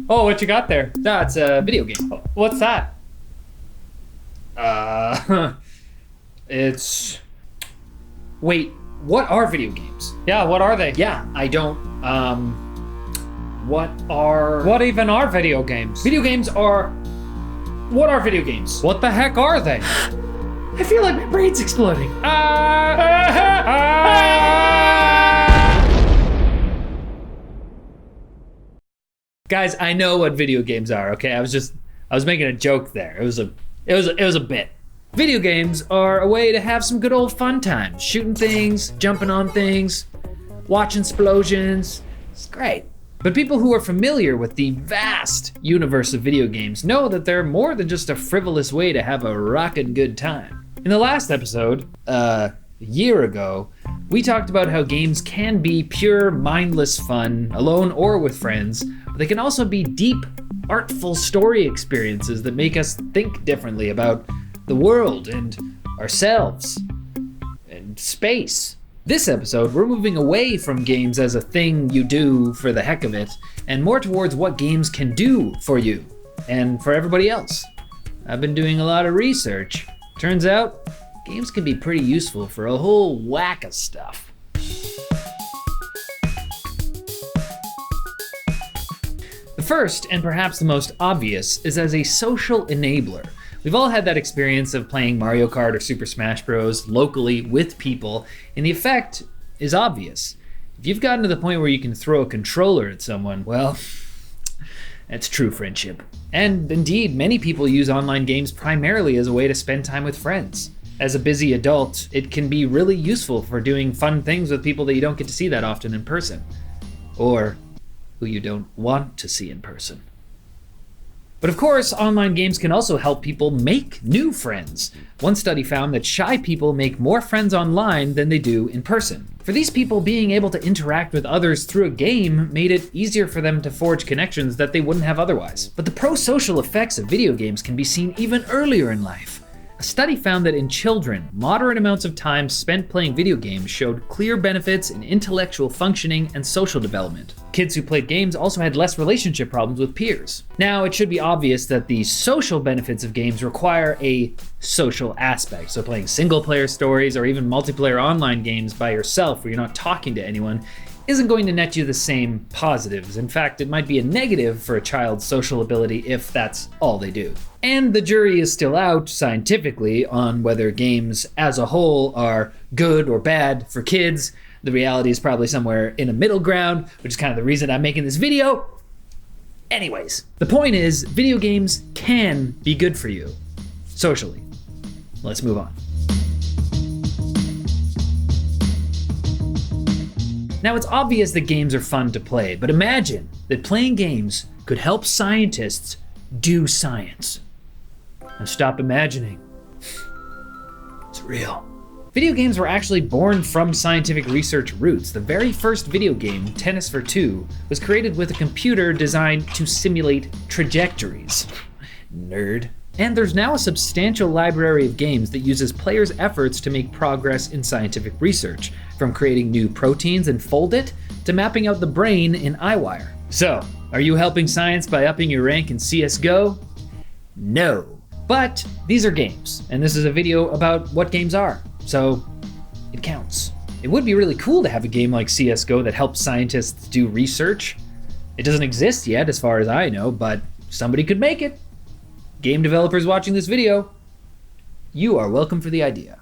Oh, what you got there? No, it's a video game. What's that? It's... Wait, what are video games? Yeah, what are they? Yeah, I don't, what are... What even are video games? Video games are... What are video games? What the heck are they? I feel like my brain's exploding. Guys, I know what video games are, okay? I was making a joke there. It was a bit. Video games are a way to have some good old fun times. Shooting things, jumping on things, watching explosions. It's great. But people who are familiar with the vast universe of video games know that they're more than just a frivolous way to have a rockin' good time. In the last episode, a year ago, we talked about how games can be pure, mindless fun, alone or with friends, but they can also be deep, artful story experiences that make us think differently about the world and ourselves and space. This episode, we're moving away from games as a thing you do for the heck of it, and more towards what games can do for you and for everybody else. I've been doing a lot of research. Turns out, games can be pretty useful for a whole whack of stuff. The first, and perhaps the most obvious, is as a social enabler. We've all had that experience of playing Mario Kart or Super Smash Bros. Locally with people, and the effect is obvious. If you've gotten to the point where you can throw a controller at someone, well, that's true friendship. And indeed, many people use online games primarily as a way to spend time with friends. As a busy adult, it can be really useful for doing fun things with people that you don't get to see that often in person, or who you don't want to see in person. But of course, online games can also help people make new friends. One study found that shy people make more friends online than they do in person. For these people, being able to interact with others through a game made it easier for them to forge connections that they wouldn't have otherwise. But the pro-social effects of video games can be seen even earlier in life. A study found that in children, moderate amounts of time spent playing video games showed clear benefits in intellectual functioning and social development. Kids who played games also had less relationship problems with peers. Now, it should be obvious that the social benefits of games require a social aspect. So playing single-player stories or even multiplayer online games by yourself where you're not talking to anyone isn't going to net you the same positives. In fact, it might be a negative for a child's social ability if that's all they do. And the jury is still out, scientifically, on whether games as a whole are good or bad for kids. The reality is probably somewhere in a middle ground, which is kind of the reason I'm making this video. Anyways, the point is, video games can be good for you, socially. Let's move on. Now, it's obvious that games are fun to play, but imagine that playing games could help scientists do science. Now stop imagining. It's real. Video games were actually born from scientific research roots. The very first video game, Tennis for Two, was created with a computer designed to simulate trajectories. Nerd. And there's now a substantial library of games that uses players' efforts to make progress in scientific research, from creating new proteins in Foldit to mapping out the brain in iWire. So, are you helping science by upping your rank in CSGO? No. But these are games, and this is a video about what games are, so it counts. It would be really cool to have a game like CSGO that helps scientists do research. It doesn't exist yet, as far as I know, but somebody could make it. Game developers watching this video, you are welcome for the idea.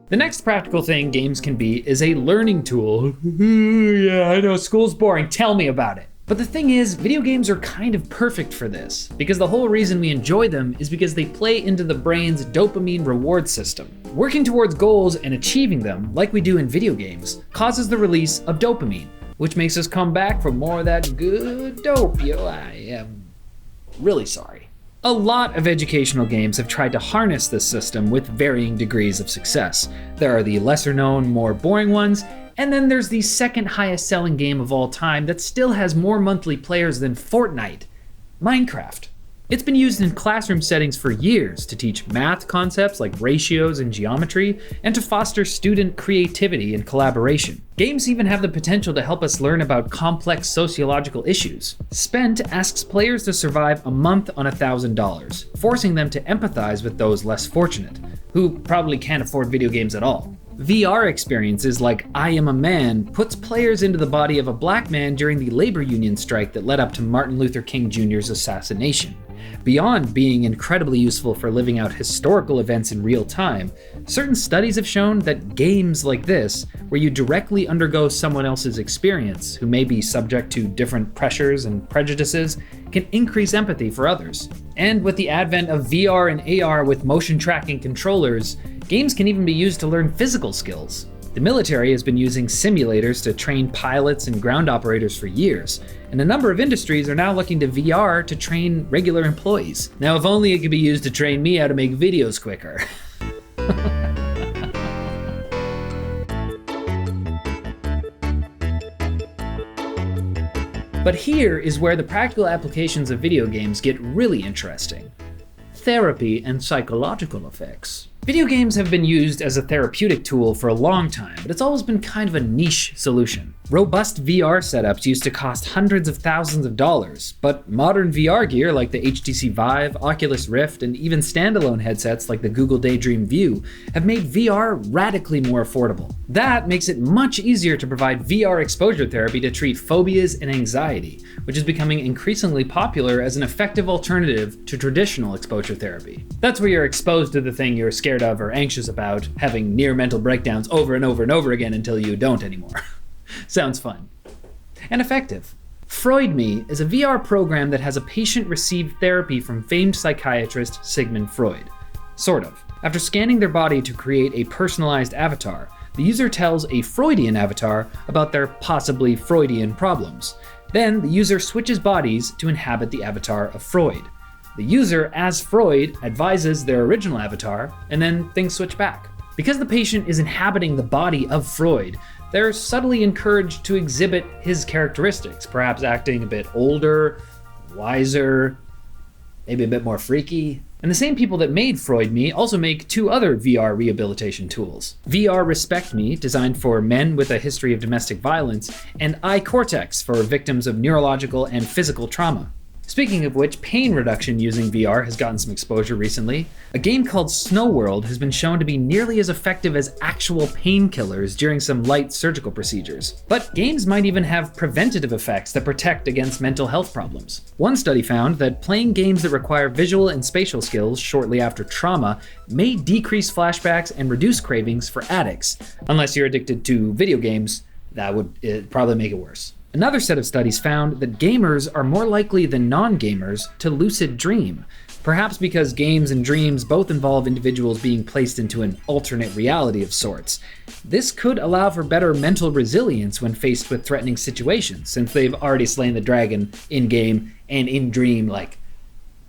The next practical thing games can be is a learning tool. Yeah, I know, school's boring, tell me about it. But the thing is, video games are kind of perfect for this, because the whole reason we enjoy them is because they play into the brain's dopamine reward system. Working towards goals and achieving them, like we do in video games, causes the release of dopamine, which makes us come back for more of that good dope, yo. I am really sorry. A lot of educational games have tried to harness this system with varying degrees of success. There are the lesser known, more boring ones, and then there's the second highest selling game of all time that still has more monthly players than Fortnite, Minecraft. It's been used in classroom settings for years to teach math concepts like ratios and geometry, and to foster student creativity and collaboration. Games even have the potential to help us learn about complex sociological issues. Spent asks players to survive a month on $1,000, forcing them to empathize with those less fortunate, who probably can't afford video games at all. VR experiences like I Am a Man puts players into the body of a black man during the labor union strike that led up to Martin Luther King Jr.'s assassination. Beyond being incredibly useful for living out historical events in real time, certain studies have shown that games like this, where you directly undergo someone else's experience who may be subject to different pressures and prejudices, can increase empathy for others. And with the advent of VR and AR with motion tracking controllers, games can even be used to learn physical skills. The military has been using simulators to train pilots and ground operators for years, and a number of industries are now looking to VR to train regular employees. Now, if only it could be used to train me how to make videos quicker. But here is where the practical applications of video games get really interesting. Therapy and psychological effects. Video games have been used as a therapeutic tool for a long time, but it's always been kind of a niche solution. Robust VR setups used to cost hundreds of thousands of dollars, but modern VR gear like the HTC Vive, Oculus Rift, and even standalone headsets like the Google Daydream View have made VR radically more affordable. That makes it much easier to provide VR exposure therapy to treat phobias and anxiety, which is becoming increasingly popular as an effective alternative to traditional exposure therapy. That's where you're exposed to the thing you're scared of or anxious about, having near mental breakdowns over and over and over again until you don't anymore. Sounds fun. And effective. FreudMe is a VR program that has a patient receive therapy from famed psychiatrist Sigmund Freud. Sort of. After scanning their body to create a personalized avatar, the user tells a Freudian avatar about their possibly Freudian problems. Then the user switches bodies to inhabit the avatar of Freud. The user, as Freud, advises their original avatar, and then things switch back. Because the patient is inhabiting the body of Freud, they're subtly encouraged to exhibit his characteristics, perhaps acting a bit older, wiser, maybe a bit more freaky. And the same people that made FreudMe also make two other VR rehabilitation tools. VR RespectMe, designed for men with a history of domestic violence, and iCortex for victims of neurological and physical trauma. Speaking of which, pain reduction using VR has gotten some exposure recently. A game called Snow World has been shown to be nearly as effective as actual painkillers during some light surgical procedures. But games might even have preventative effects that protect against mental health problems. One study found that playing games that require visual and spatial skills shortly after trauma may decrease flashbacks and reduce cravings for addicts. Unless you're addicted to video games, that would probably make it worse. Another set of studies found that gamers are more likely than non-gamers to lucid dream, perhaps because games and dreams both involve individuals being placed into an alternate reality of sorts. This could allow for better mental resilience when faced with threatening situations, since they've already slain the dragon in-game and in-dream like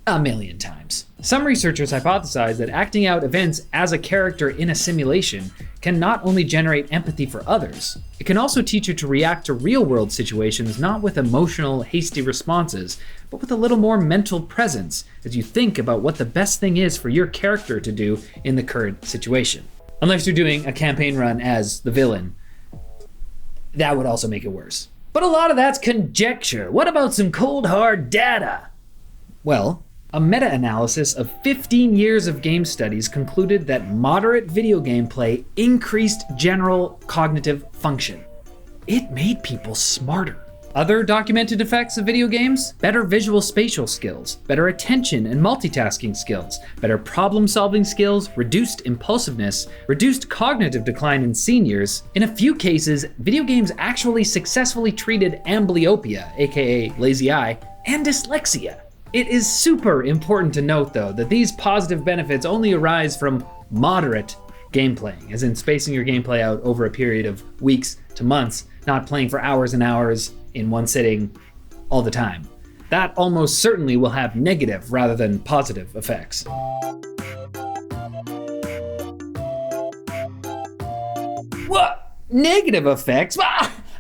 a million times. Some researchers hypothesize that acting out events as a character in a simulation can not only generate empathy for others, it can also teach you to react to real-world situations not with emotional, hasty responses, but with a little more mental presence as you think about what the best thing is for your character to do in the current situation. Unless you're doing a campaign run as the villain, that would also make it worse. But a lot of that's conjecture. What about some cold, hard data? Well, a meta-analysis of 15 years of game studies concluded that moderate video gameplay increased general cognitive function. It made people smarter. Other documented effects of video games? Better visual spatial skills, better attention and multitasking skills, better problem-solving skills, reduced impulsiveness, reduced cognitive decline in seniors. In a few cases, video games actually successfully treated amblyopia, aka lazy eye, and dyslexia. It is super important to note, though, that these positive benefits only arise from moderate gameplaying, as in spacing your gameplay out over a period of weeks to months, not playing for hours and hours in one sitting all the time. That almost certainly will have negative rather than positive effects. What? Negative effects?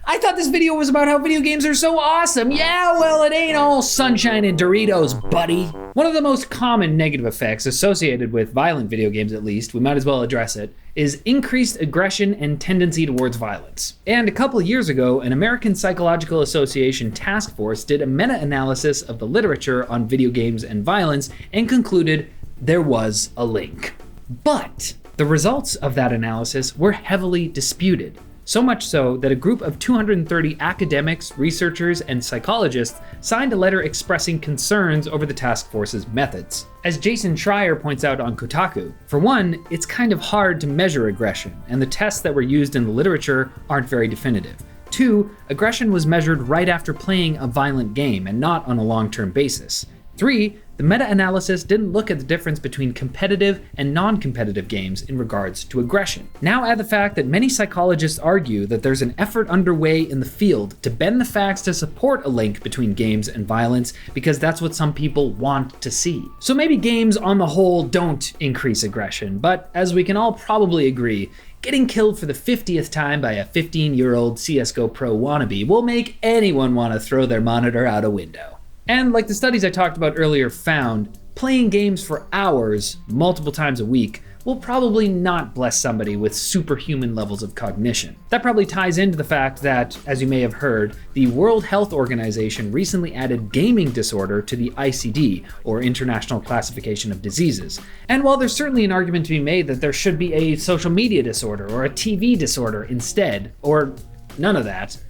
I thought this video was about how video games are so awesome. Yeah, well, it ain't all sunshine and Doritos, buddy. One of the most common negative effects associated with violent video games, at least, we might as well address it, is increased aggression and tendency towards violence. And a couple of years ago, an American Psychological Association task force did a meta-analysis of the literature on video games and violence and concluded there was a link. But the results of that analysis were heavily disputed. So much so that a group of 230 academics, researchers, and psychologists signed a letter expressing concerns over the task force's methods. As Jason Schreier points out on Kotaku, for one, it's kind of hard to measure aggression, and the tests that were used in the literature aren't very definitive. Two, aggression was measured right after playing a violent game and not on a long-term basis. Three, the meta-analysis didn't look at the difference between competitive and non-competitive games in regards to aggression. Now add the fact that many psychologists argue that there's an effort underway in the field to bend the facts to support a link between games and violence because that's what some people want to see. So maybe games on the whole don't increase aggression, but as we can all probably agree, getting killed for the 50th time by a 15-year-old CSGO pro wannabe will make anyone want to throw their monitor out a window. And like the studies I talked about earlier found, playing games for hours, multiple times a week, will probably not bless somebody with superhuman levels of cognition. That probably ties into the fact that, as you may have heard, the World Health Organization recently added gaming disorder to the ICD, or International Classification of Diseases. And while there's certainly an argument to be made that there should be a social media disorder or a TV disorder instead, or none of that,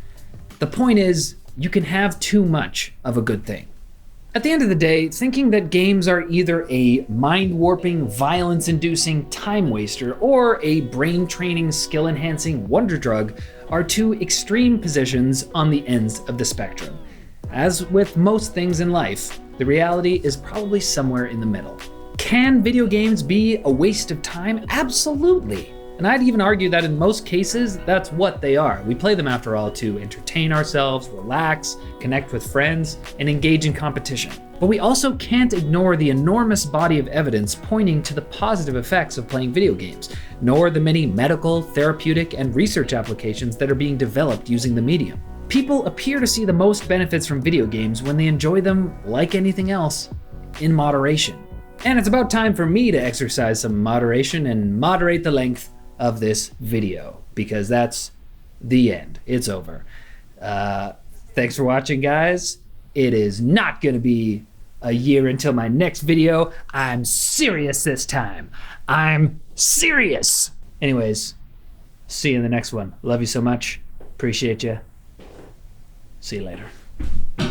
the point is, you can have too much of a good thing. At the end of the day, thinking that games are either a mind-warping, violence-inducing time waster or a brain-training, skill-enhancing wonder drug are two extreme positions on the ends of the spectrum. As with most things in life, the reality is probably somewhere in the middle. Can video games be a waste of time? Absolutely. And I'd even argue that in most cases, that's what they are. We play them after all to entertain ourselves, relax, connect with friends, and engage in competition. But we also can't ignore the enormous body of evidence pointing to the positive effects of playing video games, nor the many medical, therapeutic, and research applications that are being developed using the medium. People appear to see the most benefits from video games when they enjoy them, like anything else, in moderation. And it's about time for me to exercise some moderation and moderate the length of this video, because that's the end. It's over. Thanks for watching, guys. It is not gonna be a year until my next video. I'm serious this time. I'm serious. Anyways, see you in the next one. Love you so much. Appreciate you. See you later.